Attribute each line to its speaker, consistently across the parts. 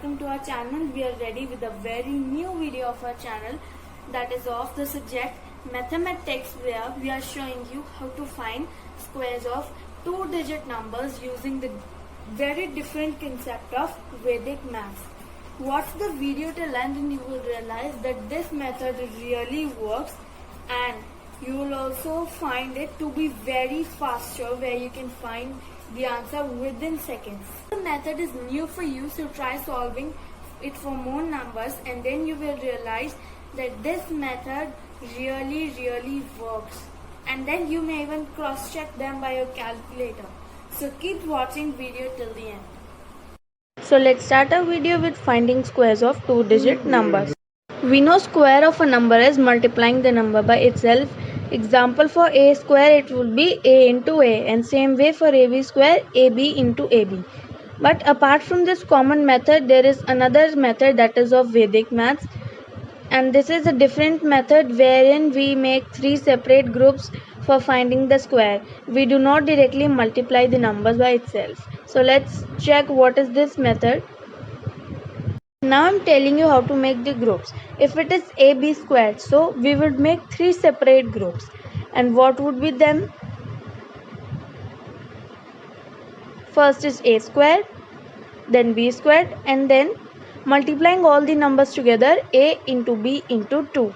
Speaker 1: welcome to our channel. We are ready with a very new video of our channel that is of the subject mathematics, where we are showing you how to find squares of two-digit numbers using the very different concept of Vedic maths. Watch the video till end and you will realize that this method really works, and you will also find it to be very faster, where you can find the answer within seconds. The method is new for you, so try solving it for more numbers and then you will realize that this method really works. And then you may even cross check them by your calculator. So keep watching video till the end.
Speaker 2: So let's start our video with finding squares of two-digit numbers. We know square of a number is multiplying the number by itself. Example, for a square it would be a into a, and same way for ab square, ab into ab. But apart from this common method, there is another method that is of Vedic maths, and this is a different method wherein we make three separate groups for finding the square. We do not directly multiply the numbers by itself. So let's check what is this method. Now I'm telling you how to make the groups. If it is ab squared, so we would make three separate groups. And what would be them? First is a squared, then b squared, and then multiplying all the numbers together, a into b into 2.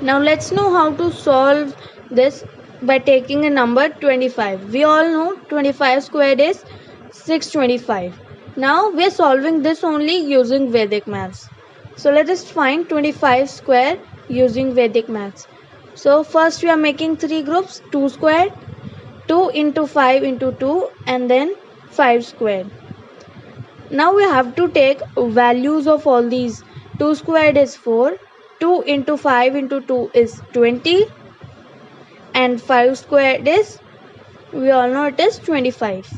Speaker 2: Now let's know how to solve this by taking a number 25. We all know 25 squared is 625. Now we are solving this only using Vedic maths. So let us find 25 square using Vedic maths. So first we are making three groups: 2 squared, 2 into 5 into 2, and then 5 squared. Now we have to take values of all these. 2 squared is 4, 2 into 5 into 2 is 20, and 5 squared is, we all know it is 25.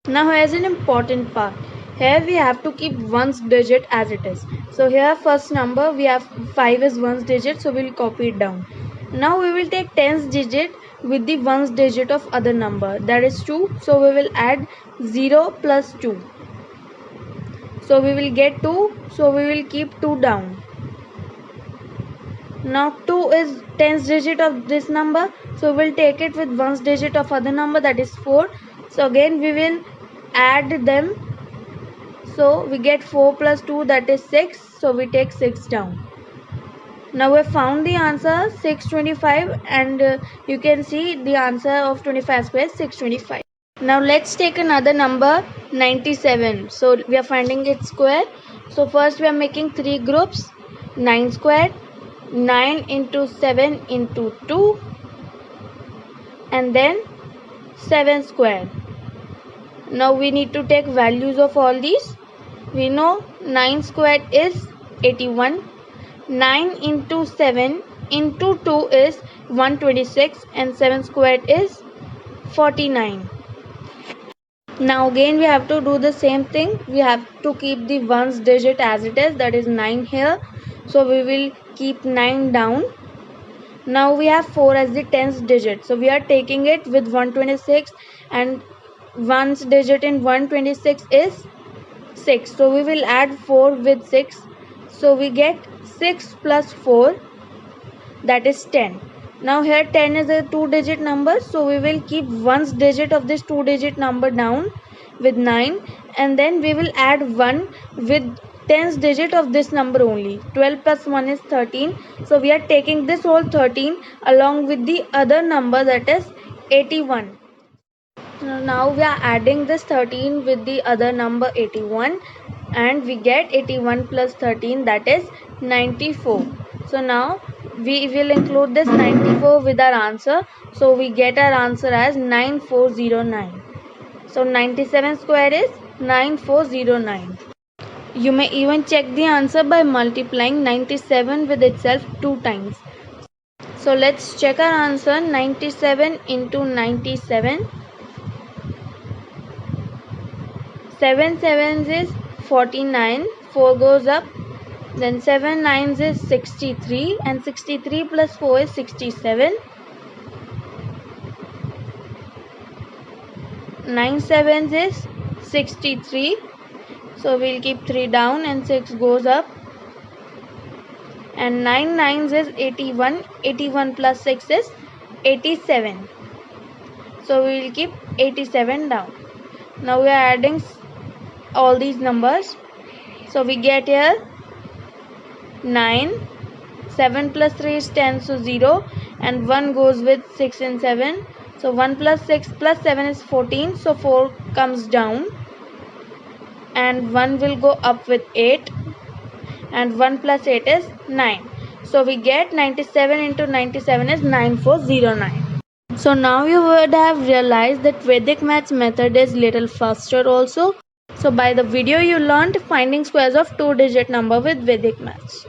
Speaker 2: Now here's an important part. Here we have to keep ones digit as it is. So here first number we have 5 is ones digit, so we'll copy it down. Now we will take tens digit with the ones digit of other number, that is 2. So we will add 0 plus 2. So we will get 2. So we will keep 2 down. Now 2 is tens digit of this number, so we'll take it with ones digit of other number, that is 4. So again we will add them. So we get 4 plus 2, that is 6. So we take 6 down. Now we found the answer 625, and you can see the answer of 25 square is 625. Now let's take another number 97. So we are finding its square. So first we are making three groups: 9 squared, 9 into 7 into 2, and then 7 squared. Now we need to take values of all these. We know 9 squared is 81, 9 into 7 into 2 is 126, and 7 squared is 49. Now again we have to do the same thing. We have to keep the ones digit as it is, that is 9 here. So we will keep 9 down. Now we have 4 as the tens digit. So we are taking it with 126, and ones digit in 126 is 6. So we will add 4 with 6. So we get 6 plus 4, that is 10. Now here 10 is a two-digit number, so we will keep ones digit of this two-digit number down with 9, and then we will add 1 with tens digit of this number only. 12 plus 1 is 13. So we are taking this whole 13 along with the other number, that is 81. Now we are adding this 13 with the other number 81, and we get 81 plus 13, that is 94. So now we will include this 94 with our answer. So we get our answer as 9409. So 97 square is 9409. You may even check the answer by multiplying 97 with itself 2 times. So let's check our answer. 97 into 97. 7 sevens is 49. 4 goes up. Then 7 nines is 63, and 63 plus 4 is 67. 9 sevens is 63. So we'll keep 3 down and 6 goes up. And 9 nines is 81. 81 plus 6 is 87. So we will keep 87 down. Now we are adding all these numbers. So we get here 9. 7 plus 3 is 10, so 0. And 1 goes with 6 and 7. So 1 plus 6 plus 7 is 14. So 4 comes down. And 1 will go up with 8. And 1 plus 8 is 9. So we get 97 into 97 is 9409. So now you would have realized that Vedic maths method is little faster also. So by the video you learned finding squares of 2-digit number with Vedic maths.